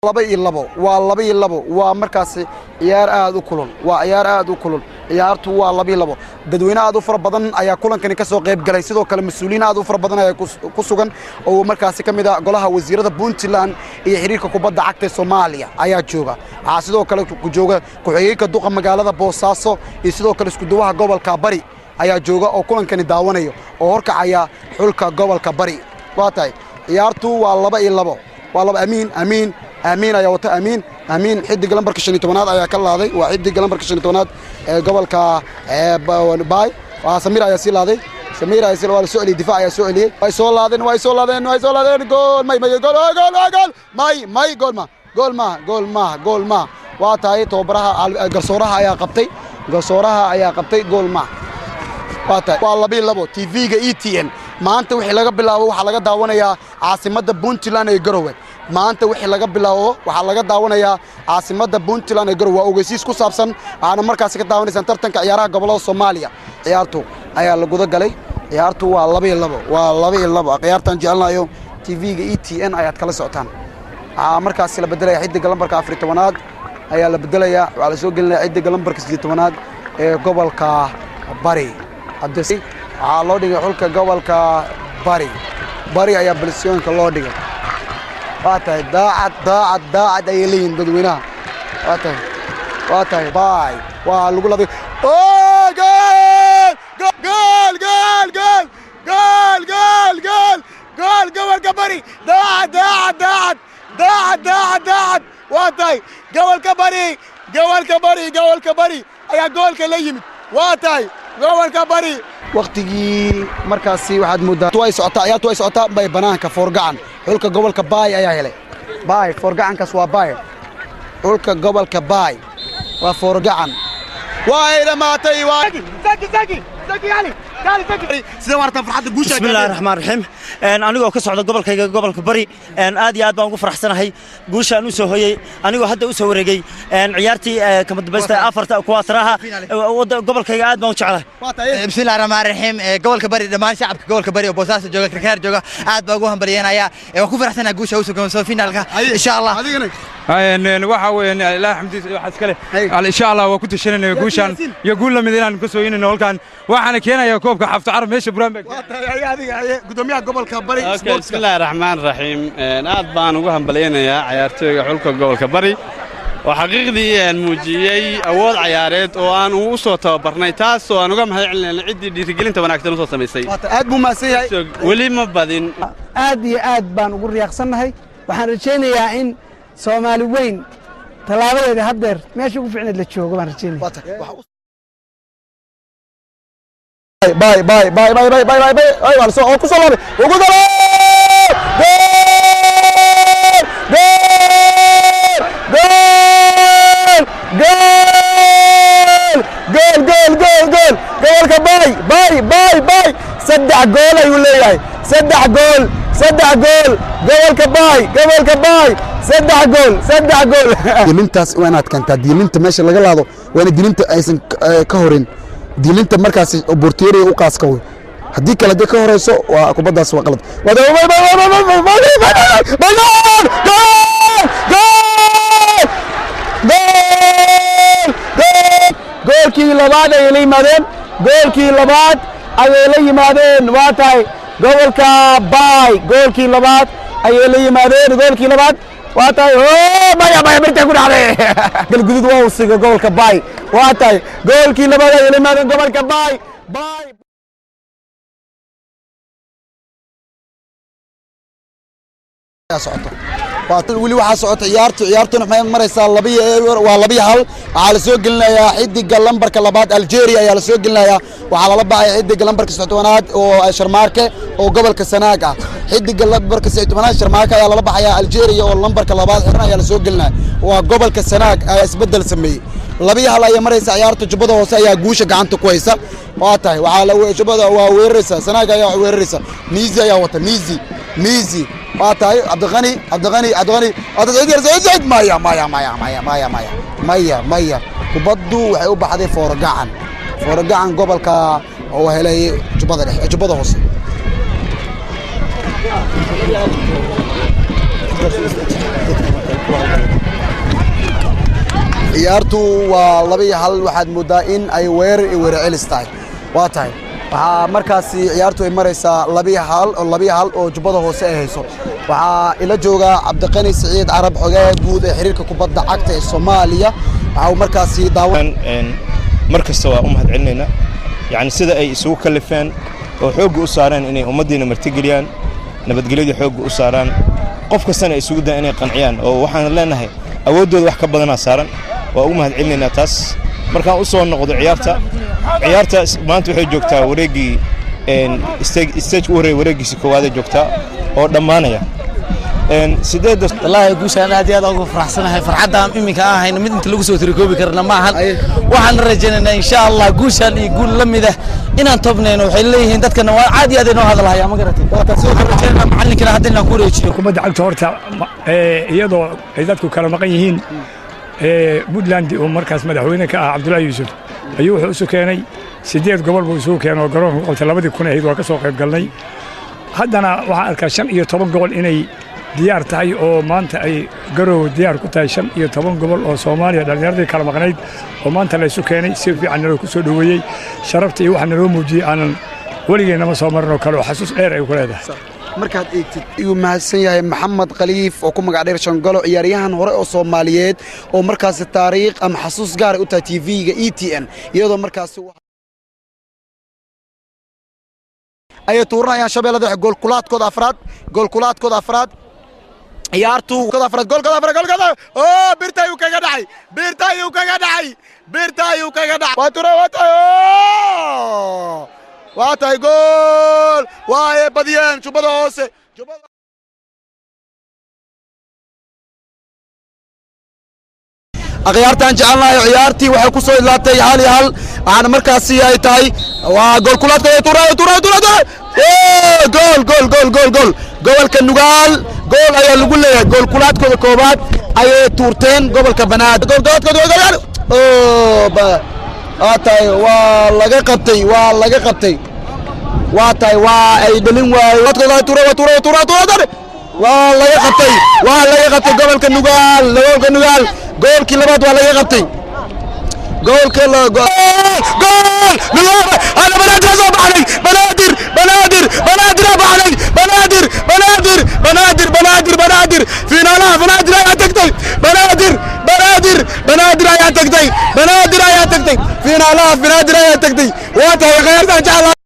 laba iyo labo waa markaas ciyaar aad u kulul ciyaartu waa laba iyo labo dadweyne aad u fara badan ayaa kulankani ka soo qayb galay sidoo kale mas'uuliyiin aad u fara badan ayaa ku sugan oo markaas kamid ah golaha wasiirada Puntland iyo xiriirka kubadda cagta Soomaaliya ayaa jooga sidoo kale ku jooga ku-xigeenka duqa magaalada Boosaaso iyo sidoo kale isku duwaha gobolka Bari ayaa jooga oo kulankani daawanayo oo horkacaya xulka gobolka Bari waatay ciyaartu waa laba iyo labo أمين يا وتا أمين حد جلمبر كشني تمناد أيا كلا هذا وحد جلمبر كشني تمناد قبل كا باي وسمير يا سيل هذا سمير يا سيل والسؤالي دفاع يا سؤالي ويسول هذا جول ماي جول ما واتاي توبرها قصورها يا قبتي جول ما واتاي والله بيلبو تي في ETN ما أنت وحي لقى بالله وحي لقى داونا يا عاصمة بونتلاند يجروه maanta wixii laga bilaabo waxa laga daawanayaa caasimada Puntland ee Garowe ogeysiis ku saabsan aana markaas ka daawanaysan tartanka ciyaaraha gobolada Soomaaliya ciyaartu ayaa la guda galay ciyaartu waa laba iyo labo ciyaartan jecelnayo TV-ga ETN ayaad kala socotaan markaas la bedelay xidiga lambarka 14aad ayaa la bedelaya waxa la soo gelinaya xidiga lambarka 18aad ee gobolka Bari abdisi waxa loo dhigay xulka gobolka Bari ayaa balsiyoonka loo dhigay واتاي داعد ايلين ددوينها واتاي باي ولغو لدي جول جول كبري داعد واتاي جول كبري ايا جول كليمت واتاي جول كبري waqtigii markaasi waxaad moodaa way socotaa bay banaanka foorgacan xulka gobolka Baay ayaa helay foorgacankaas waa Baay xulka gobolka Baay waa foorgacan way dhamaatay zaki yani sida warta farxada guusha bismillaahir rahmaanir rahiim anigoo ka socda gobolka Bari aad iyo aad baan ugu faraxsanahay guusha aan u soo hoyay anigoo hadda u soo wareegay ciyaartii kama dambaysta afarta kuwaataraha gobolkayga aad baan u jeclahay bismillaahir rahmaanir rahiim gobolka Bari dhamaan shacabka gobolka Bari oo Boosaaso jooga karkaar jooga aad baan ugu hambalyeynaya waan ku faraxsanahay guusha uu soo finaalka insha Allah waxa weeyaan ilaahay xamdiis waxa iskale insha Allah waa ku tashanayna guushan iyo guul la mid inaan ka soo yinayno halkan waxaan keenayaa koobka xafta carab meesha Buraanbeg gudoomiyaha gobolka Bari bismillaahir rahmaanir rahiim aad baan ugu hambalyeynaya ciyaartooyga xulka gobolka Bari oo xaqiiqdii muujiyay awood ciyaareed oo aan u soo tababarnay taas oo aan uga mahadcelinay cidii dhiirigelinta wanaagsan soo sameysay aad buu maasanyahay wali ma badin aad iyo aad baan ugu riyaaqsanahay waxaan rajaynayaa in Soomaali weyn talaabadeeda haddeer meesha ugu fiicneed la joogo baan rajaynayaa باي ايوه سو كسلابي وغدل جول gobolka باي saddex gool ayuu leeyahay saddex gool gobolka باي saddex gool dilintaas waanaad kantaa dilinta meesha laga laado waana dilinta aysan ka horin dilinta markaas bortiyeeriga u qaas ka way hadii kala ka horeyso waa kubadaas waa qalad goolkii labaad ay la yimaadeen waa tahay gobolka Baay goolkii labaad ay la yimaadeen waa tahay maya birta ku dhacday galgudud waa usiga gobolka Baay waa tahay goolkii labaad ay la yimaadeen gobolka Baay wili waxa socota ciyaartuna maxay maraysaa laba hal waxa la soo gelinayaa xidiga lambarka labaad Algeria ayaa la soo gelinayaa waxa la baxay xidiga lambarka 17aad oo Sharmaarke oo gobolka Sanaag ah xidiga lambarka 17aad Sharmaarke ayaa la baxaya Algeria oo lambarka labaad xirna ayaa la soo gelinayaa waa gobolka Sanaag ayaa isbedel sameeyay laba hal ay maraysaa ciyaartu Jubbada Hoose ayaa guusha gacanta ku haysa waa tahay waxa la Jubbada waa weeraraysa Sanaag ayaa weeraraysa Mizi ayaa wata Mizi واتاي عبد الغني زيد مايا kubaddu waxay u baxday foorgacan gobolka oo helay Jubbada Hoose ciyaartu waa 2-1 waxaad moodaa in ay weerar iyo weerar celis tahay waa tahay waxaa markaasi ciyaartu ay maraysaa 2-1 oo jubbada hoose ay hayso waxaa ila jooga Cabdiqani Saciid Carab xogee guud ee xiriirka kubadda cagta ee Soomaaliya waxa markaasi daawan markasta waa u mahadcelinayna yani sida ay isugu kalifeen oo xoog u saareen inay ummadina martigeliyaan nabadgelyada xoog u saaraan qof kastana isugu daa inay qanciyaan oo waxaan leenahay awoodooda wax ka badan saaran waa u mahadcelinayna taas markaan u soo noqdo ciyaarta maanta waxay joogtaa wareegii stage u horeeyay wareegiisa koowaad ay joogtaa oo dhamaanaya sideed wallahi guushaan aad iyo aad ugu faraxsanahay farxadda iminka aan hayno mid inta lagu soo tirikoobi karna ma ahan waxaan rajaynaynaa insha Allah guushaan iyo guul la mid ah inaan tobnayno waxay leeyihiin dadkana waa caadi aad inoo hadalhaya ma garatay waa soo rajaynaa macallinkana hadda inaan ku wareejiyo kubadda cagta horta iyadoo ay dadku kala maqan yihiin Puntland oo markaas madaxweyne ka ah Cabdullaahi Yuusuf ayuu wuxuu isu keenay 8 gobol buu isu keenay garoonka qabtay 2000 ahayd waa ka soo qayb galnay haddana waxaan arkaa 15 gobol inay diyaar tahay oo maanta ay garow diyaar ku tahay 15 gobol oo Soomaaliya dhalinyarada kala maqnayd oo maanta la isu keenay si fiican loo ku soo dhaweeyay sharafta iyo waxa naloo muujiyay aanan waligeena ma soo marno kale oo xasuus dheer ay ku leedahay markaad eegtid iyuu mahadsan yahay Maxamed Khaliif oo ku magac dheer Shangalo ciyaaryahan hore oo Soomaaliyeed oo markaas taariikh ama xasuus gaar ah u tahay TV-ga ETN iyadoo markaas ay tuuranayaan shabeellada gool kulaadkooda afraad ciyaartu goolkooda afraad oo birtayu kaga dhacay waa tuuray waa tahay gool waa badiyeen jubbada hoose akhyaartan jecelnahay ciyaartii waxay ku soo ilaatay 1-1 waxaana markaasi ay tahay waa gool kulaadkooda tuuray gool gobolka Nugaal gool ayaa lagu leeyahay gool kulaadkooda koobaad ayay tuurteen gobolka Banaadir tahay waa laga qabtay waa tahay waa ay dhalin waayeen tuuray waa laga qabtay gobolka Nugaal goolkii labaad waa laga qabtay goolka ana Banaadir soo baxay Banaadir finaalaha Banaadir ayaa tagtay finaalaha Banaadir ayaa tagtay waa tahay khayartan jecel